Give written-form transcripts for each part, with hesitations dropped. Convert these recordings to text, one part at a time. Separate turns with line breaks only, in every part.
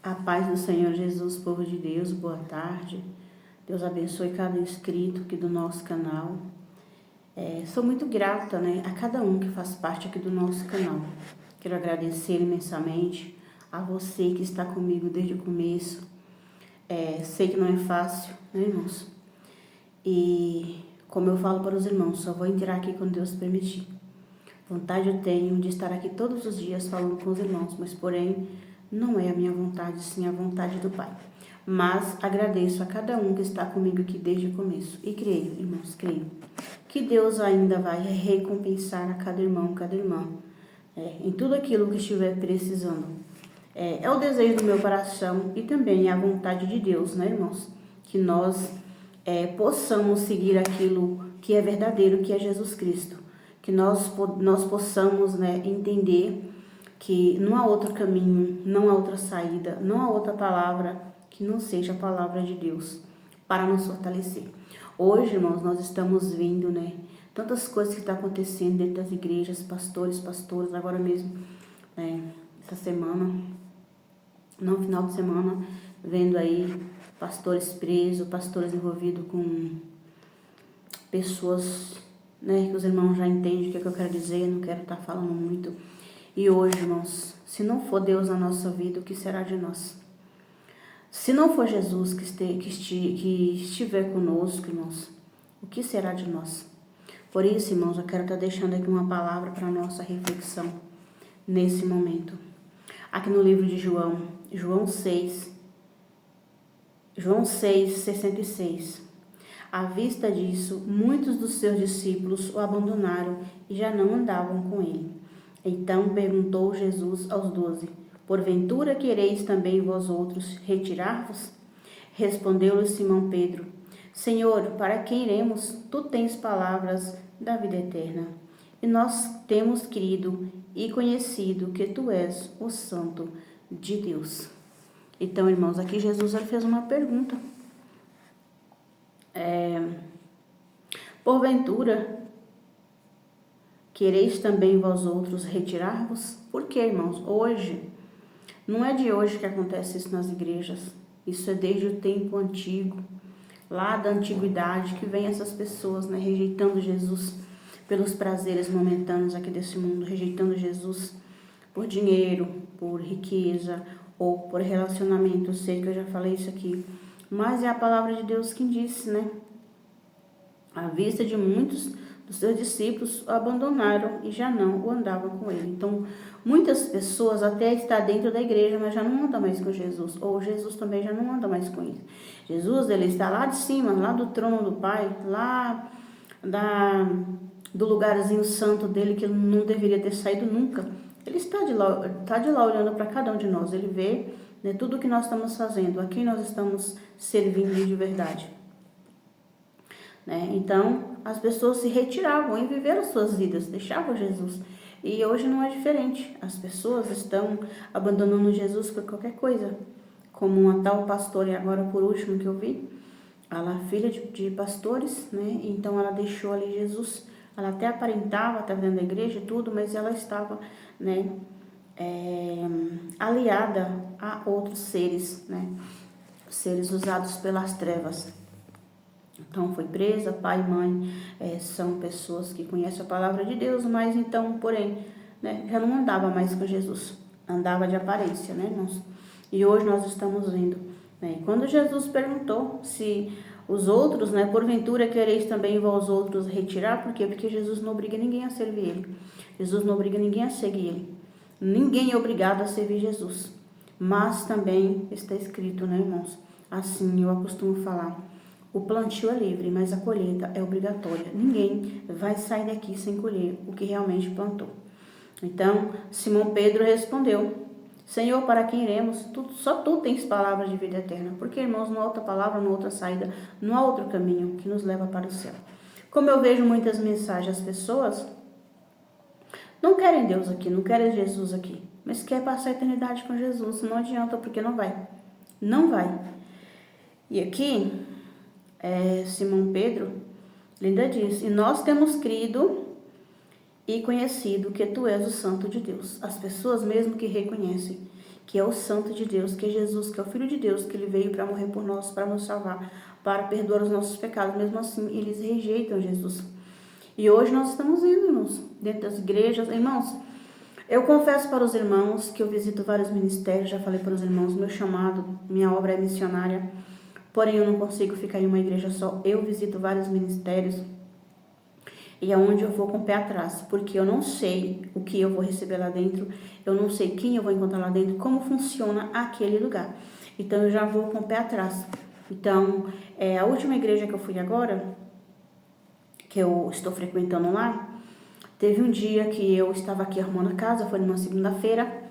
A paz do Senhor Jesus, povo de Deus, boa tarde. Deus abençoe cada inscrito aqui do nosso canal. Sou muito grata, a cada um que faz parte aqui do nosso canal. Quero agradecer imensamente a você que está comigo desde o começo. Sei que não é fácil, irmãos? E como eu falo para os irmãos, só vou entrar aqui quando Deus permitir. Vontade eu tenho de estar aqui todos os dias falando com os irmãos, mas porém não é a minha vontade, sim a vontade do Pai. Mas agradeço a cada um que está comigo aqui desde o começo. E creio, irmãos, creio, que Deus ainda vai recompensar a cada irmão, cada irmã, em tudo aquilo que estiver precisando. É o desejo do meu coração e também é a vontade de Deus, irmãos? Que nós possamos seguir aquilo que é verdadeiro, que é Jesus Cristo. Que nós possamos entender que não há outro caminho, não há outra saída, não há outra palavra que não seja a palavra de Deus para nos fortalecer. Hoje, irmãos, nós estamos vendo, tantas coisas que estão acontecendo dentro das igrejas, pastoras, agora mesmo, essa semana, no final de semana, vendo aí pastores presos, pastores envolvidos com pessoas, que os irmãos já entendem o que eu quero dizer, não quero estar falando muito. E hoje, irmãos, se não for Deus na nossa vida, o que será de nós? Se não for Jesus que estiver conosco, irmãos, o que será de nós? Por isso, irmãos, eu quero estar deixando aqui uma palavra para a nossa reflexão nesse momento. Aqui no livro de João 6:66. À vista disso, muitos dos seus discípulos o abandonaram e já não andavam com ele. Então perguntou Jesus aos 12, porventura quereis também vós outros retirar-vos? Respondeu-lhe Simão Pedro, Senhor, para quem iremos? Tu tens palavras da vida eterna. E nós temos crido e conhecido que tu és o Santo de Deus. Então, irmãos, aqui Jesus fez uma pergunta. Porventura quereis também vós outros retirar-vos? Por quê, irmãos? Hoje, não é de hoje que acontece isso nas igrejas. Isso é desde o tempo antigo, lá da antiguidade, que vem essas pessoas, rejeitando Jesus pelos prazeres momentâneos aqui desse mundo, rejeitando Jesus por dinheiro, por riqueza ou por relacionamento. Eu sei que eu já falei isso aqui, mas é a palavra de Deus quem disse, À vista de muitos dos seus discípulos o abandonaram e já não o andavam com ele. Então, muitas pessoas até estão dentro da igreja, mas já não andam mais com Jesus. Ou Jesus também já não anda mais com ele. Jesus, ele está lá de cima, lá do trono do Pai, lá do lugarzinho santo dele, que ele não deveria ter saído nunca. Ele está de lá olhando para cada um de nós. Ele vê tudo o que nós estamos fazendo, a quem nós estamos servindo de verdade. Então, as pessoas se retiravam e viveram suas vidas, deixavam Jesus. E hoje não é diferente. As pessoas estão abandonando Jesus por qualquer coisa. Como uma tal pastora, e agora por último que eu vi, ela é filha de pastores, Então ela deixou ali Jesus. Ela até aparentava estar dentro da igreja e tudo, mas ela estava, aliada a outros seres, Seres usados pelas trevas. Então foi presa, pai e mãe são pessoas que conhecem a palavra de Deus, mas então, porém, já não andava mais com Jesus, andava de aparência, irmãos? E hoje nós estamos vendo, quando Jesus perguntou se os outros, porventura quereis também vós outros retirar, por quê? Porque Jesus não obriga ninguém a servir ele, Jesus não obriga ninguém a seguir ele, ninguém é obrigado a servir Jesus, mas também está escrito, irmãos? Assim eu costumo falar, o plantio é livre, mas a colheita é obrigatória. Ninguém vai sair daqui sem colher o que realmente plantou. Então, Simão Pedro respondeu, Senhor, para quem iremos? Só tu tens palavras de vida eterna. Porque, irmãos, não há outra palavra, não há outra saída, não há outro caminho que nos leva para o céu. Como eu vejo muitas mensagens, as pessoas não querem Deus aqui, não querem Jesus aqui, mas querem passar a eternidade com Jesus. Não adianta, porque não vai. Não vai. E aqui, Simão Pedro, ainda diz, e nós temos crido e conhecido que tu és o Santo de Deus. As pessoas mesmo que reconhecem que é o Santo de Deus, que é Jesus, que é o Filho de Deus, que ele veio para morrer por nós, para nos salvar, para perdoar os nossos pecados. Mesmo assim, eles rejeitam Jesus. E hoje nós estamos indo, irmãos, dentro das igrejas. Irmãos, eu confesso para os irmãos que eu visito vários ministérios, já falei para os irmãos, meu chamado, minha obra é missionária, porém eu não consigo ficar em uma igreja só. Eu visito vários ministérios e é onde eu vou com o pé atrás, porque eu não sei o que eu vou receber lá dentro, eu não sei quem eu vou encontrar lá dentro, como funciona aquele lugar. Então eu já vou com o pé atrás. Então, a última igreja que eu fui agora, que eu estou frequentando lá, teve um dia que eu estava aqui arrumando a casa, foi numa segunda-feira,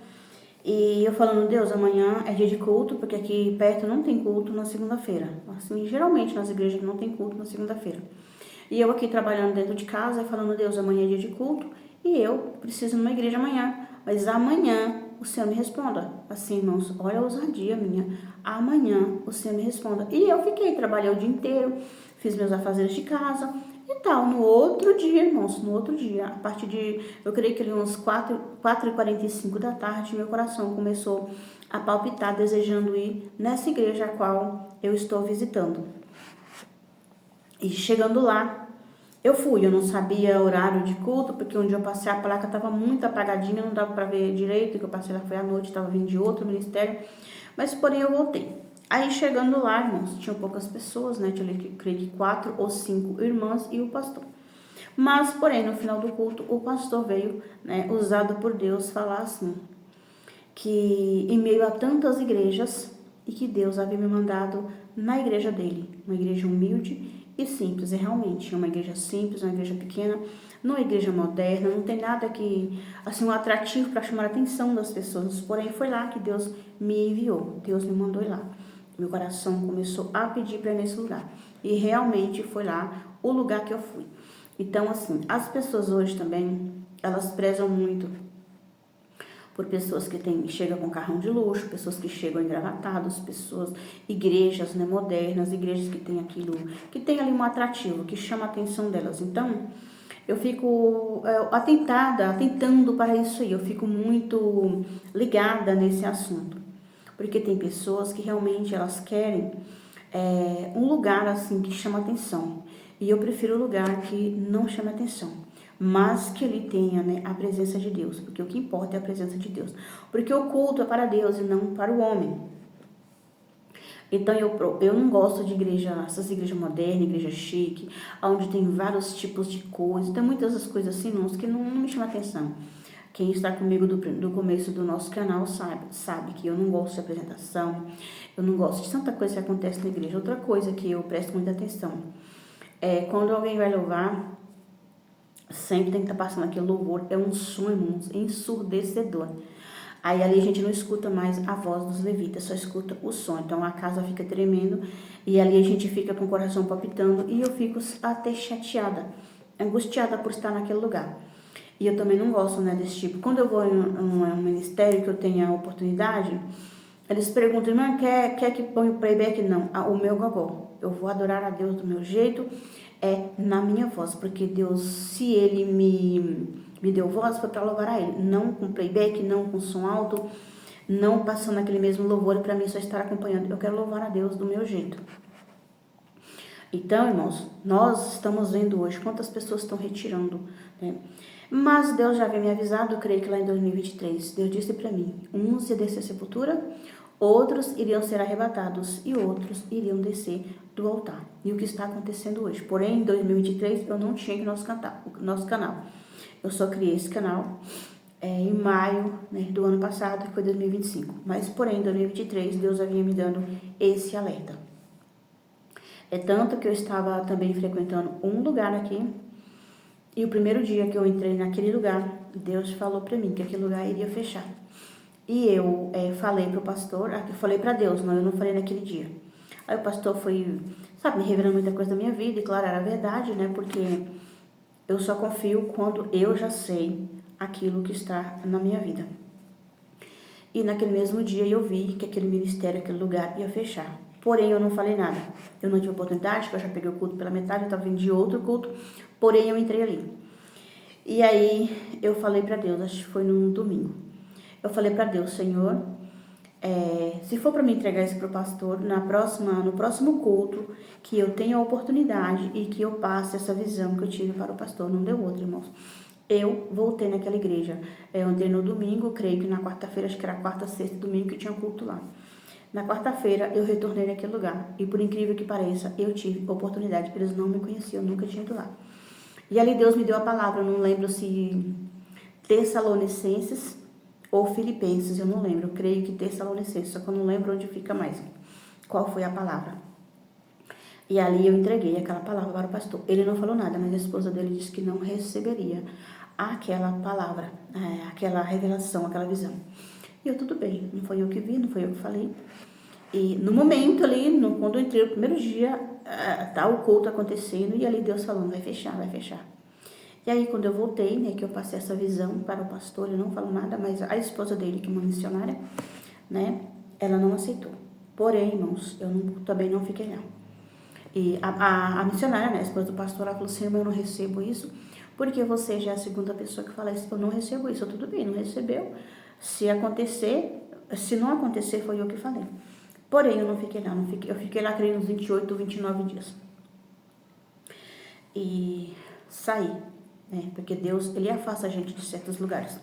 e eu falando, Deus, amanhã é dia de culto, porque aqui perto não tem culto na segunda-feira. Assim, geralmente nas igrejas não tem culto na segunda-feira. E eu aqui trabalhando dentro de casa, falando, Deus, amanhã é dia de culto, e eu preciso ir numa igreja amanhã. Mas amanhã o Senhor me responda. Assim, irmãos, olha a ousadia minha. Amanhã o Senhor me responda. E eu fiquei, trabalhei o dia inteiro, fiz meus afazeres de casa e tal. No outro dia, irmãos, no outro dia, a partir de, eu creio que ali uns 4h45 da tarde, meu coração começou a palpitar, desejando ir nessa igreja a qual eu estou visitando. E chegando lá, eu fui, eu não sabia horário de culto, porque onde eu passei a placa estava muito apagadinha, não dava para ver direito, que eu passei lá foi à noite, estava vindo de outro ministério, mas porém eu voltei. Aí chegando lá, irmãos, tinham poucas pessoas, né, tinha, creio que 4 ou 5 irmãs e o pastor. Mas, porém, no final do culto, o pastor veio, né, usado por Deus, falar assim, que em meio a tantas igrejas, e que Deus havia me mandado na igreja dele, uma igreja humilde e simples, é realmente uma igreja simples, uma igreja pequena, não é igreja moderna, não tem nada que, assim, um atrativo para chamar a atenção das pessoas, porém foi lá que Deus me enviou, Deus me mandou ir lá. Meu coração começou a pedir para ir nesse lugar, e realmente foi lá o lugar que eu fui. Então, assim, as pessoas hoje também, elas prezam muito por pessoas que chegam com carrão de luxo, pessoas que chegam engravatadas, pessoas, igrejas, né, modernas, igrejas que tem aquilo, que tem ali um atrativo, que chama a atenção delas. Então, eu fico atentando para isso aí, eu fico muito ligada nesse assunto, porque tem pessoas que realmente elas querem um lugar assim que chama atenção, e eu prefiro um lugar que não chama atenção, mas que ele tenha, né, a presença de Deus, porque o que importa é a presença de Deus, porque o culto é para Deus e não para o homem. Então eu não gosto de igreja, essas igrejas modernas, igreja chique, onde tem vários tipos de coisas, tem muitas das coisas assim, que não me chamam atenção. Quem está comigo do começo do nosso canal sabe que eu não gosto de apresentação, eu não gosto de tanta coisa que acontece na igreja. Outra coisa que eu presto muita atenção é quando alguém vai louvar, sempre tem que estar passando aquele louvor, é um som, irmãos, ensurdecedor. Aí ali a gente não escuta mais a voz dos levitas, só escuta o som. Então a casa fica tremendo e ali a gente fica com o coração palpitando e eu fico até chateada, angustiada por estar naquele lugar. E eu também não gosto, né, desse tipo. Quando eu vou em um ministério que eu tenha a oportunidade, eles perguntam, irmã, quer que põe o playback? Não, o meu gogó. Eu vou adorar a Deus do meu jeito, na minha voz, porque Deus, se Ele me deu voz, foi para louvar a Ele. Não com playback, não com som alto, não passando aquele mesmo louvor para mim só estar acompanhando. Eu quero louvar a Deus do meu jeito. Então, irmãos, nós estamos vendo hoje quantas pessoas estão retirando, né? Mas Deus já havia me avisado, eu creio que lá em 2023, Deus disse para mim, uns iam descer a sepultura, outros iriam ser arrebatados e outros iriam descer do altar. E o que está acontecendo hoje? Porém, em 2023, eu não tinha nosso canal. Eu só criei esse canal em maio, né, do ano passado, que foi 2025. Mas, porém, em 2023, Deus havia me dando esse alerta. É tanto que eu estava também frequentando um lugar aqui, e o primeiro dia que eu entrei naquele lugar, Deus falou para mim que aquele lugar iria fechar. E eu falei para o pastor, eu falei para Deus, não, eu não falei naquele dia. Aí o pastor foi, sabe, me revelando muita coisa da minha vida, e claro, era verdade, né, porque eu só confio quando eu já sei aquilo que está na minha vida. E naquele mesmo dia eu vi que aquele ministério, aquele lugar ia fechar. Porém, eu não falei nada. Eu não tive oportunidade, porque eu já peguei o culto pela metade, eu estava vindo de outro culto, porém eu entrei ali. E aí eu falei para Deus, acho que foi num domingo. Eu falei para Deus, Senhor, Se for para me entregar isso para o pastor, no próximo culto, que eu tenha a oportunidade e que eu passe essa visão que eu tive para o pastor, não deu outra, irmãos. Eu voltei naquela igreja. Eu entrei no domingo, creio que na quarta-feira, acho que era quarta, sexta, domingo, que tinha culto lá. Na quarta-feira, eu retornei naquele lugar. E por incrível que pareça, eu tive oportunidade. Eles não me conheciam, eu nunca tinha ido lá. E ali Deus me deu a palavra, eu não lembro se Tessalonicenses ou Filipenses, eu não lembro. Eu creio que Tessalonicenses, só que eu não lembro onde fica mais. Qual foi a palavra? E ali eu entreguei aquela palavra para o pastor. Ele não falou nada, mas a esposa dele disse que não receberia aquela palavra, aquela revelação, aquela visão. E eu, tudo bem, não foi eu que vi, não foi eu que falei. E no momento ali, quando eu entrei, no primeiro dia, tá o culto acontecendo, e ali Deus falando, vai fechar, vai fechar. E aí quando eu voltei, né, que eu passei essa visão para o pastor, ele não falou nada, mas a esposa dele, que é uma missionária, né, ela não aceitou. Porém, irmãos, também não fiquei lá. E a missionária, né, a esposa do pastor, ela falou assim, eu não recebo isso, porque você já é a segunda pessoa que fala isso, eu não recebo isso. Tudo bem, não recebeu. Se não acontecer, foi eu que falei. Porém, eu não fiquei lá, eu fiquei lá, creio, uns 28, 29 dias. E saí, né, porque Deus, ele afasta a gente de certos lugares.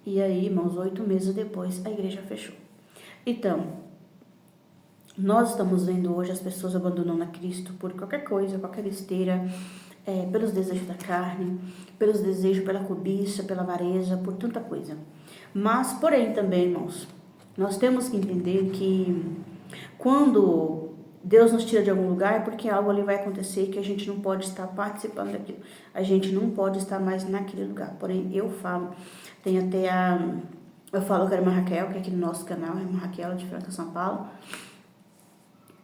E aí, irmãos, 8 meses depois, a igreja fechou. Então, nós estamos vendo hoje as pessoas abandonando a Cristo por qualquer coisa, qualquer besteira, pelos desejos da carne, pelos desejos, pela cobiça, pela avareza, por tanta coisa. Mas, porém, também, irmãos, nós temos que entender que quando Deus nos tira de algum lugar é porque algo ali vai acontecer que a gente não pode estar participando daquilo. A gente não pode estar mais naquele lugar. Porém, eu falo, tem até eu falo com a irmã Raquel, que é aqui no nosso canal, a irmã Raquel de Franca, São Paulo.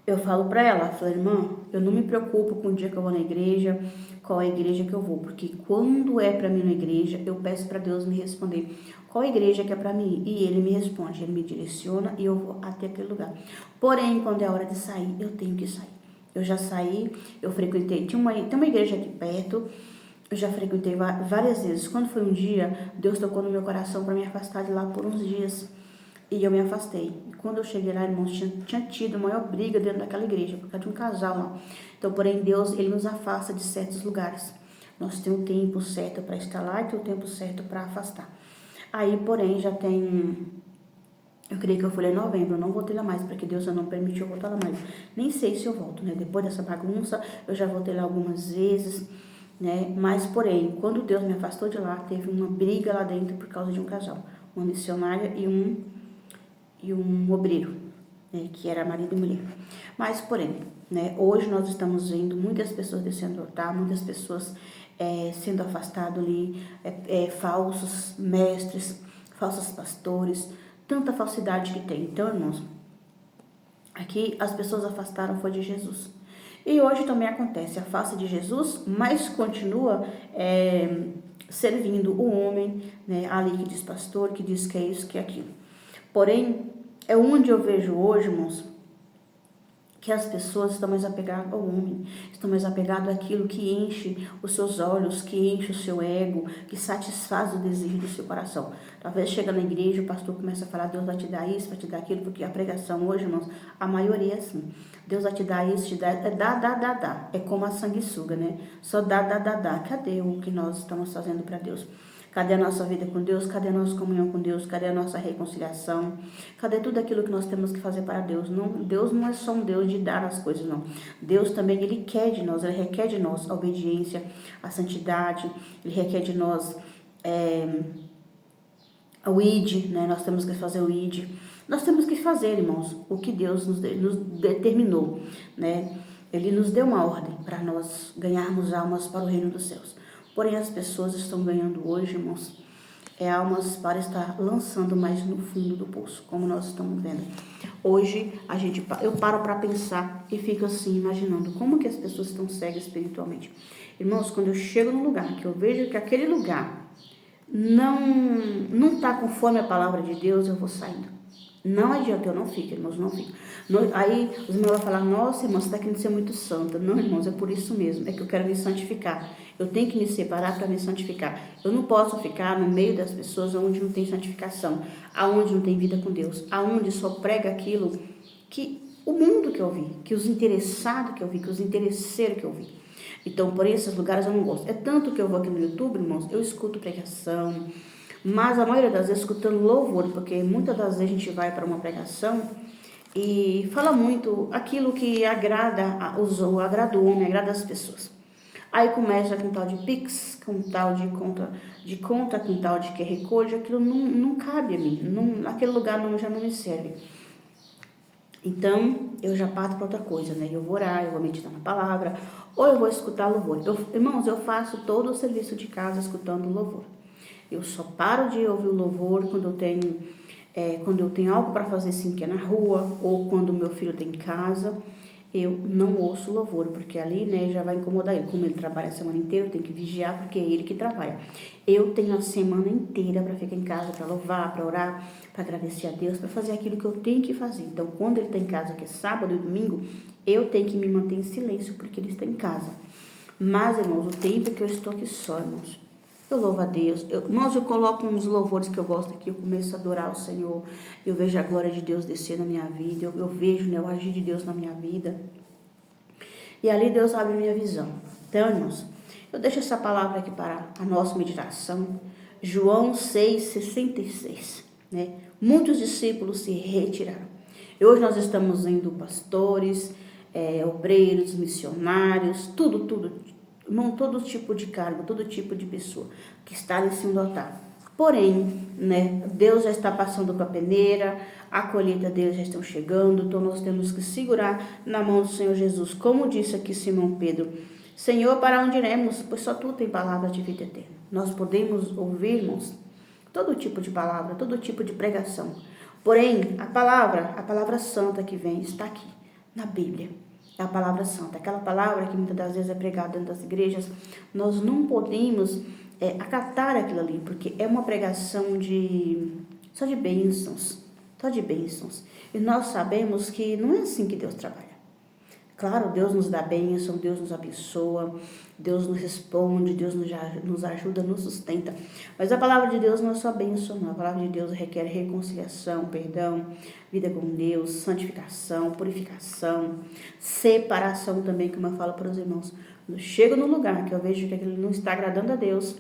Eu falo pra ela, falei, irmã, eu não me preocupo com o dia que eu vou na igreja, qual é a igreja que eu vou, porque quando é pra mim na igreja, eu peço pra Deus me responder qual igreja que é pra mim, e Ele me responde, Ele me direciona e eu vou até aquele lugar. Porém, quando é hora de sair, eu tenho que sair. Eu já saí, eu frequentei, tem uma igreja aqui perto, eu já frequentei várias vezes. Quando foi um dia, Deus tocou no meu coração pra me afastar de lá por uns dias. E eu me afastei. E quando eu cheguei lá, irmãos, tinha tido a maior briga dentro daquela igreja, por causa de um casal lá. Então, porém, Deus, Ele nos afasta de certos lugares. Nós temos o tempo certo para estar lá e tem o tempo certo para afastar. Aí, porém, já tem... Eu creio que eu fui lá em novembro, eu não voltei lá mais, porque Deus não permitiu eu voltar lá mais. Nem sei se eu volto, né? Depois dessa bagunça, eu já voltei lá algumas vezes, né? Mas, porém, quando Deus me afastou de lá, teve uma briga lá dentro por causa de um casal. Uma missionária e um obreiro, né, que era marido e mulher. Mas, porém, né, hoje nós estamos vendo muitas pessoas descendo do altar, muitas pessoas sendo afastadas ali, falsos mestres, falsos pastores, tanta falsidade que tem. Então, irmãos, aqui as pessoas afastaram foi de Jesus. E hoje também acontece, afasta de Jesus, mas continua servindo o homem, né, ali que diz pastor, que diz que é isso, que é aquilo. Porém, é onde eu vejo hoje, irmãos, que as pessoas estão mais apegadas ao homem, estão mais apegadas àquilo que enche os seus olhos, que enche o seu ego, que satisfaz o desejo do seu coração. Talvez chega na igreja, o pastor começa a falar, Deus vai te dar isso, vai te dar aquilo, porque a pregação hoje, irmãos, a maioria é assim. Deus vai te dar isso, te dá, dá. É como a sanguessuga, né? Só dá. Cadê o que nós estamos fazendo para Deus? Cadê a nossa vida com Deus? Cadê a nossa comunhão com Deus? Cadê a nossa reconciliação? Cadê tudo aquilo que nós temos que fazer para Deus? Não, Deus não é só um Deus de dar as coisas, não. Deus também, Ele quer de nós, Ele requer de nós a obediência, a santidade, Ele requer de nós o ID, né? Nós temos que fazer o ID. Nós temos que fazer, irmãos, o que Deus nos determinou, né? Ele nos deu uma ordem para nós ganharmos almas para o reino dos céus. Porém, as pessoas estão ganhando hoje, irmãos, almas para estar lançando mais no fundo do poço, como nós estamos vendo. Hoje, eu paro para pensar e fico assim, imaginando como que as pessoas estão cegas espiritualmente. Irmãos, quando eu chego num lugar que eu vejo que aquele lugar não está conforme a palavra de Deus, eu vou saindo. Não adianta, eu não fico, irmãos, não fico. Aí os irmãos vão falar, nossa, irmão, você está querendo ser muito santa. Não, irmãos, é por isso mesmo, é que eu quero me santificar. Eu tenho que me separar para me santificar. Eu não posso ficar no meio das pessoas onde não tem santificação, aonde não tem vida com Deus, aonde só prega aquilo que o mundo que eu vi, que os interessados que eu vi, que os interesseiros que eu vi. Então, por esses lugares eu não gosto. É tanto que eu vou aqui no YouTube, irmãos, eu escuto pregação, mas a maioria das vezes escutando louvor, porque muitas das vezes a gente vai para uma pregação e fala muito aquilo que agrada agrada o homem, agrada as pessoas. Aí começa com tal de Pix, com tal de conta, com tal de QR Code, aquilo não cabe a mim, naquele lugar já não me serve. Então, eu já parto para outra coisa, né? Eu vou orar, eu vou meditar na palavra, ou eu vou escutar louvor. Irmãos, eu faço todo o serviço de casa escutando louvor. Eu só paro de ouvir o louvor quando eu tenho algo para fazer assim, que é na rua, ou quando meu filho está em casa, eu não ouço louvor, porque ali, né, já vai incomodar ele. Como ele trabalha a semana inteira, eu tenho que vigiar, porque é ele que trabalha. Eu tenho a semana inteira para ficar em casa, para louvar, para orar, para agradecer a Deus, para fazer aquilo que eu tenho que fazer. Então, quando ele está em casa, que é sábado e domingo, eu tenho que me manter em silêncio, porque ele está em casa. Mas, irmãos, o tempo que eu estou aqui só, irmãos, eu louvo a Deus. Irmãos, eu coloco uns louvores que eu gosto aqui, eu começo a adorar o Senhor, eu vejo a glória de Deus descer na minha vida, eu vejo, né, o agir de Deus na minha vida. E ali Deus abre minha visão. Então, irmãos, eu deixo essa palavra aqui para a nossa meditação. João 6,66, né? Muitos discípulos se retiraram. E hoje nós estamos vendo pastores, obreiros, missionários, tudo, não, todo tipo de cargo, todo tipo de pessoa que está ali sendo altar. Porém, né, Deus já está passando com a peneira, a colheita dele já está chegando, então nós temos que segurar na mão do Senhor Jesus. Como disse aqui Simão Pedro, Senhor, para onde iremos? Pois só tu tem palavra de vida eterna. Nós podemos ouvir, irmãos, todo tipo de palavra, todo tipo de pregação. Porém, a palavra santa que vem está aqui, na Bíblia. É a palavra santa, aquela palavra que muitas das vezes é pregada dentro das igrejas, nós não podemos acatar aquilo ali, porque é uma pregação só de bênçãos, E nós sabemos que não é assim que Deus trabalha. Claro, Deus nos dá bênção, Deus nos abençoa, Deus nos responde, Deus nos ajuda, nos sustenta. Mas a palavra de Deus não é só bênção, não. A palavra de Deus requer reconciliação, perdão, vida com Deus, santificação, purificação, separação também, como eu falo para os irmãos. Quando eu chego no lugar que eu vejo que aquilo não está agradando a Deus,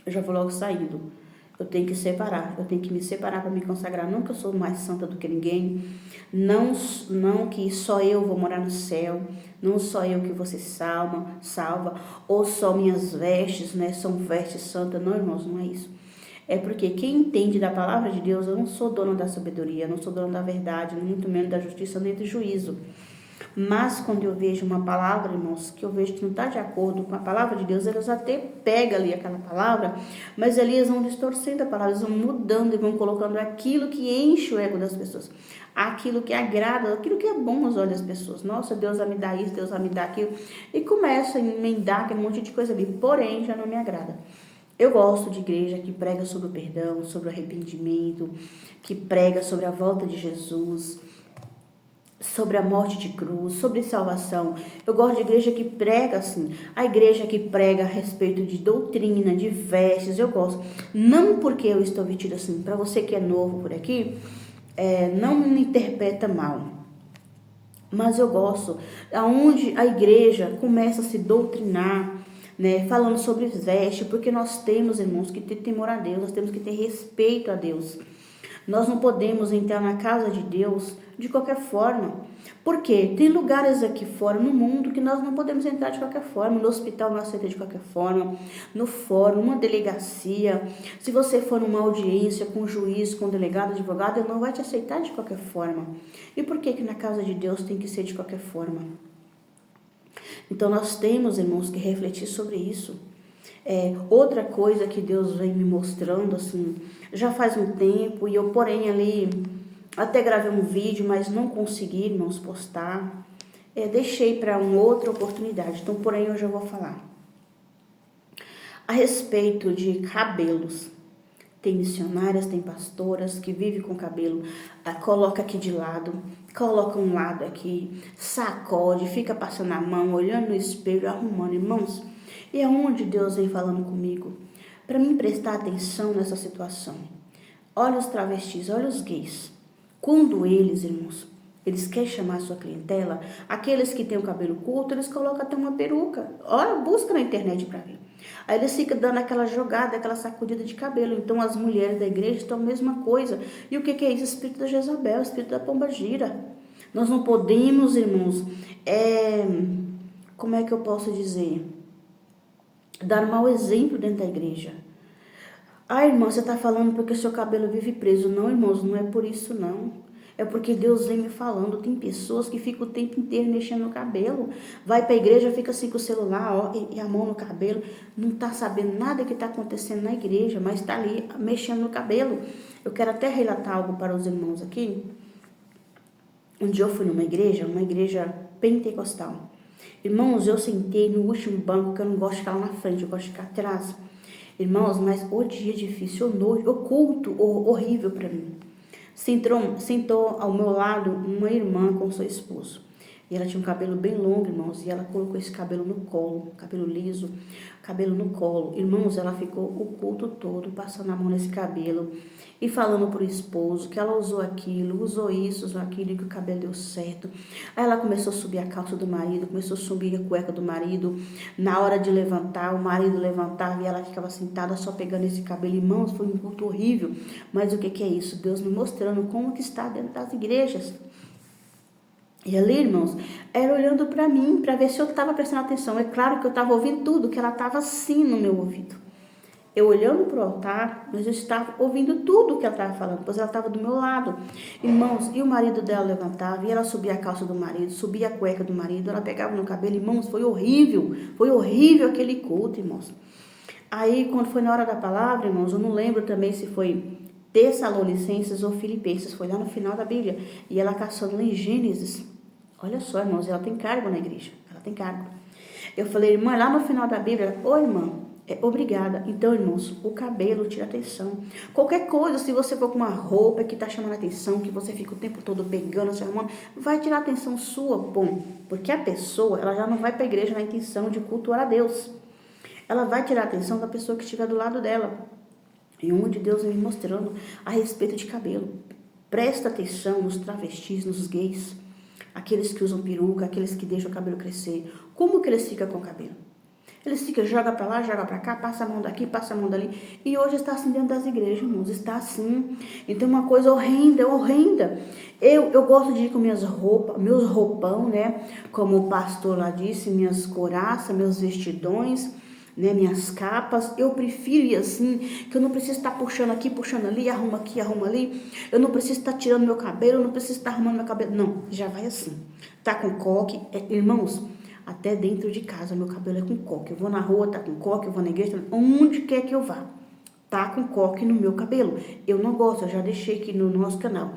eu já vou logo saindo. Eu tenho que separar, eu tenho que me separar para me consagrar. Não que eu sou mais santa do que ninguém, não que só eu vou morar no céu, não só eu que você salva, ou só minhas vestes, né, são vestes santas. Não, irmãos, não é isso. É porque quem entende da palavra de Deus, eu não sou dona da sabedoria, não sou dona da verdade, muito menos da justiça, nem do juízo. Mas quando eu vejo uma palavra, irmãos, que eu vejo que não está de acordo com a palavra de Deus, eles até pegam ali aquela palavra, mas ali eles vão distorcendo a palavra, eles vão mudando e vão colocando aquilo que enche o ego das pessoas, aquilo que agrada, aquilo que é bom aos olhos das pessoas. Nossa, Deus vai me dar isso, Deus vai me dar aquilo. E começa a emendar aquele monte de coisa ali, porém já não me agrada. Eu gosto de igreja que prega sobre o perdão, sobre o arrependimento, que prega sobre a volta de Jesus, sobre a morte de cruz, sobre salvação. Eu gosto de igreja que prega assim, a igreja que prega a respeito de doutrina, de vestes, eu gosto. Não porque eu estou vestida assim, para você que é novo por aqui, não me interpreta mal. Mas eu gosto, aonde a igreja começa a se doutrinar, né, falando sobre vestes, porque nós temos, irmãos, que ter temor a Deus, nós temos que ter respeito a Deus. Nós não podemos entrar na casa de Deus de qualquer forma. Por quê? Tem lugares aqui fora no mundo que nós não podemos entrar de qualquer forma. No hospital não aceita de qualquer forma. No fórum, numa delegacia. Se você for numa audiência com o juiz, com o delegado, advogado, ele não vai te aceitar de qualquer forma. E por que na casa de Deus tem que ser de qualquer forma? Então nós temos, irmãos, que refletir sobre isso. Outra coisa que Deus vem me mostrando, assim, já faz um tempo, e eu, porém, ali, até gravei um vídeo, mas não consegui, irmãos, postar. Deixei para uma outra oportunidade, então, porém, hoje eu vou falar a respeito de cabelos. Tem missionárias, tem pastoras que vivem com o cabelo, coloca aqui de lado, coloca um lado aqui, sacode, fica passando a mão, olhando no espelho, arrumando. Irmãos, e é onde Deus vem falando comigo, para mim prestar atenção nessa situação. Olha os travestis, olha os gays. Quando eles, irmãos, eles querem chamar a sua clientela, aqueles que têm o cabelo curto, eles colocam até uma peruca. Olha, busca na internet para ver. Aí eles ficam dando aquela jogada, aquela sacudida de cabelo. Então as mulheres da igreja estão a mesma coisa. E o que é isso? O espírito da Jezabel, o espírito da pombagira. Nós não podemos, irmãos, como é que eu posso dizer? Dar um mau exemplo dentro da igreja. Ah, irmão, você está falando porque seu cabelo vive preso. Não, irmãos, não é por isso, não. É porque Deus vem me falando. Tem pessoas que ficam o tempo inteiro mexendo no cabelo. Vai para a igreja, fica assim com o celular ó, e a mão no cabelo. Não está sabendo nada que está acontecendo na igreja, mas está ali mexendo no cabelo. Eu quero até relatar algo para os irmãos aqui. Um dia eu fui numa igreja pentecostal. Irmãos, eu sentei no último banco, que eu não gosto de ficar lá na frente, eu gosto de ficar atrás. Irmãos, mas o dia difícil, o culto horrível para mim. Sentou ao meu lado uma irmã com seu esposo. E ela tinha um cabelo bem longo, irmãos, e ela colocou esse cabelo no colo, cabelo liso, cabelo no colo. Irmãos, ela ficou o culto todo passando a mão nesse cabelo e falando pro esposo que ela usou aquilo, usou isso, usou aquilo, e que o cabelo deu certo. Aí ela começou a subir a calça do marido, começou a subir a cueca do marido. Na hora de levantar, o marido levantava e ela ficava sentada só pegando esse cabelo. Irmãos, foi um culto horrível. Mas o que é isso? Deus me mostrando como que está dentro das igrejas. E ali, irmãos, ela olhando para mim, para ver se eu estava prestando atenção. É claro que eu estava ouvindo tudo, que ela estava assim no meu ouvido. Eu olhando para o altar, mas eu estava ouvindo tudo que ela estava falando, pois ela estava do meu lado. Irmãos, e o marido dela levantava, e ela subia a calça do marido, subia a cueca do marido, ela pegava no cabelo. Irmãos, foi horrível aquele culto, irmãos. Aí, quando foi na hora da palavra, irmãos, eu não lembro também se foi Tessalonicenses ou Filipenses, foi lá no final da Bíblia, e ela caçando lá em Gênesis. Olha só, irmãos, ela tem cargo na igreja, ela tem cargo. Eu falei, irmã, lá no final da Bíblia, oi, irmã, obrigada. Então, irmãos, o cabelo tira atenção. Qualquer coisa, se você for com uma roupa que está chamando atenção, que você fica o tempo todo pegando, se arrumando, vai tirar atenção sua, bom, porque a pessoa, ela já não vai para a igreja na intenção de cultuar a Deus. Ela vai tirar a atenção da pessoa que estiver do lado dela. E onde Deus vem me mostrando a respeito de cabelo. Presta atenção nos travestis, nos gays, aqueles que usam peruca, aqueles que deixam o cabelo crescer. Como que eles ficam com o cabelo? Eles ficam, joga para lá, joga para cá, passa a mão daqui, passa a mão dali. E hoje está assim dentro das igrejas, irmãos, está assim. Então uma coisa horrenda, horrenda. Eu gosto de ir com minhas roupas, meus roupão, né? Como o pastor lá disse, minhas couraças, meus vestidões, né, minhas capas. Eu prefiro ir assim, que eu não preciso estar puxando aqui, puxando ali, arruma aqui, arruma ali. Eu não preciso estar tirando meu cabelo, eu não preciso estar arrumando meu cabelo. Não, já vai assim. Tá com coque, irmãos, até dentro de casa meu cabelo é com coque. Eu vou na rua, tá com coque, eu vou na igreja, onde quer que eu vá, tá com coque no meu cabelo. Eu não gosto, eu já deixei aqui no nosso canal.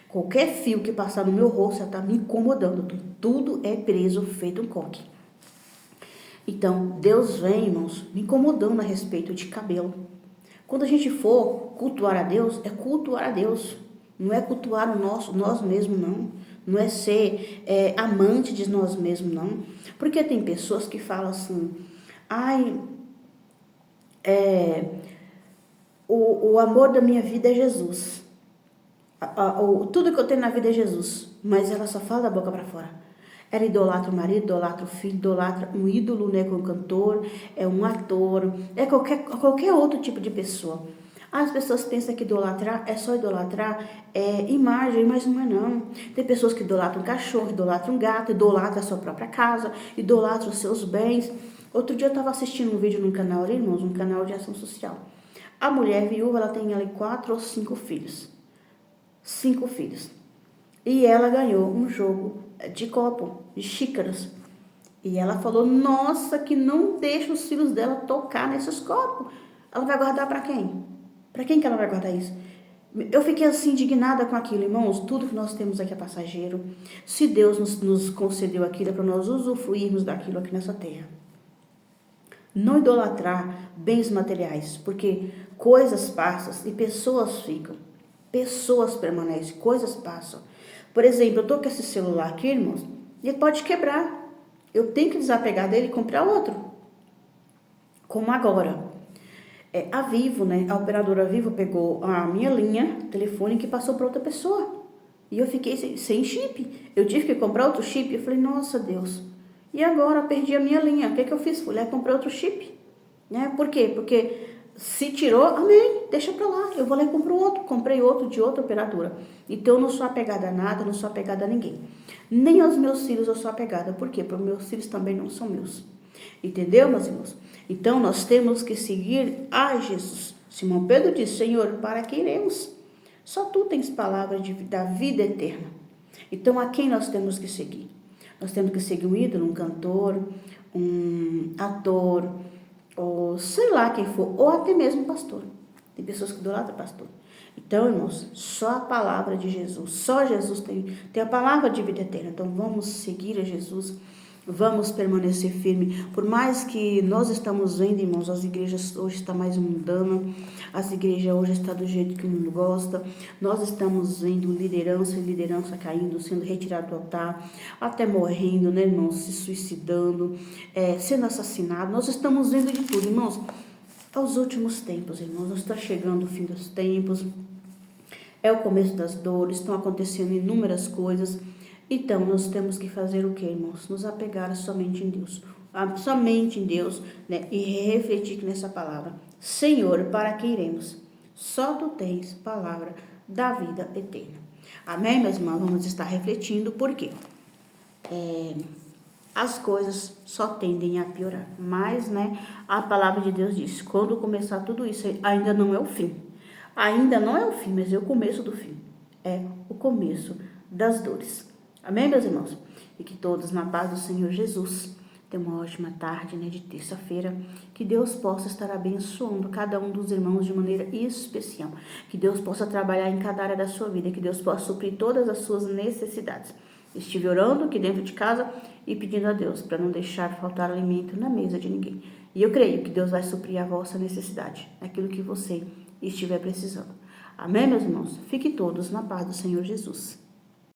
Qualquer fio que passar no meu rosto já tá me incomodando. Tudo é preso, feito um coque. Então, Deus vem, irmãos, me incomodando a respeito de cabelo. Quando a gente for cultuar a Deus, é cultuar a Deus. Não é cultuar nós mesmos, não. Não é ser amante de nós mesmos, não. Porque tem pessoas que falam assim, o amor da minha vida é Jesus. Tudo que eu tenho na vida é Jesus. Mas ela só fala da boca para fora. Ela idolatra o marido, idolatra o filho, idolatra um ídolo, né, um cantor, é um ator, é qualquer outro tipo de pessoa. As pessoas pensam que idolatrar é só idolatrar imagem, mas não é não. Tem pessoas que idolatram um cachorro, idolatram um gato, idolatram a sua própria casa, idolatram os seus bens. Outro dia eu estava assistindo um vídeo no canal ali, irmãos, um canal de ação social. A mulher viúva, ela tem ali 4 ou 5 filhos. 5 filhos. E ela ganhou um jogo de copo, de xícaras. E ela falou, nossa, que não deixa os filhos dela tocar nesses copos. Ela vai guardar para quem? Para quem que ela vai guardar isso? Eu fiquei assim indignada com aquilo, irmãos. Tudo que nós temos aqui é passageiro. Se Deus nos concedeu aquilo, é para nós usufruirmos daquilo aqui nessa terra. Não idolatrar bens materiais, porque coisas passam e pessoas ficam. Pessoas permanecem, coisas passam. Por exemplo, eu tô com esse celular aqui, irmãos, ele pode quebrar. Eu tenho que desapegar dele e comprar outro. Como agora. A Vivo, né? A operadora Vivo pegou a minha linha telefônica e passou para outra pessoa. E eu fiquei sem chip. Eu tive que comprar outro chip. Eu falei, nossa Deus. E agora perdi a minha linha. O que eu fiz? Fui lá e comprei outro chip. Né? Por quê? Porque se tirou, amém, deixa pra lá. Eu vou lá e compro outro. Comprei outro de outra operadora. Então eu não sou apegada a nada, não sou apegada a ninguém. Nem aos meus filhos eu sou apegada. Por quê? Porque meus filhos também não são meus. Entendeu, meus irmãos? Então nós temos que seguir a Jesus. Simão Pedro disse, Senhor, para que iremos? Só tu tens palavras da vida eterna. Então a quem nós temos que seguir? Nós temos que seguir um ídolo, um cantor, um ator, ou sei lá quem for, ou até mesmo pastor. Tem pessoas que idolatram pastor. Então, irmãos, só a palavra de Jesus, só Jesus tem a palavra de vida eterna. Então vamos seguir a Jesus. Vamos permanecer firme. Por mais que nós estamos vendo, irmãos, as igrejas hoje estão mais mundanas, as igrejas hoje estão do jeito que o mundo gosta. Nós estamos vendo liderança caindo, sendo retirado do altar, até morrendo, né, irmãos, se suicidando, sendo assassinado. Nós estamos vendo de tudo, irmãos. Aos últimos tempos, irmãos, nós está chegando o fim dos tempos. É o começo das dores, estão acontecendo inúmeras coisas. Então, nós temos que fazer o que, irmãos? Nos apegar somente em Deus. Somente em Deus, né? E refletir nessa palavra. Senhor, para que iremos? Só tu tens palavra da vida eterna. Amém, meus irmãos? Vamos estar refletindo, por quê? As coisas só tendem a piorar. Mas, né, a palavra de Deus diz, quando começar tudo isso, ainda não é o fim. Ainda não é o fim, mas é o começo do fim. É o começo das dores. Amém, meus irmãos? E que todos, na paz do Senhor Jesus, tenham uma ótima tarde, né, de terça-feira. Que Deus possa estar abençoando cada um dos irmãos de maneira especial. Que Deus possa trabalhar em cada área da sua vida. Que Deus possa suprir todas as suas necessidades. Estive orando aqui dentro de casa e pedindo a Deus para não deixar faltar alimento na mesa de ninguém. E eu creio que Deus vai suprir a vossa necessidade, aquilo que você estiver precisando. Amém, meus irmãos? Fiquem todos na paz do Senhor Jesus.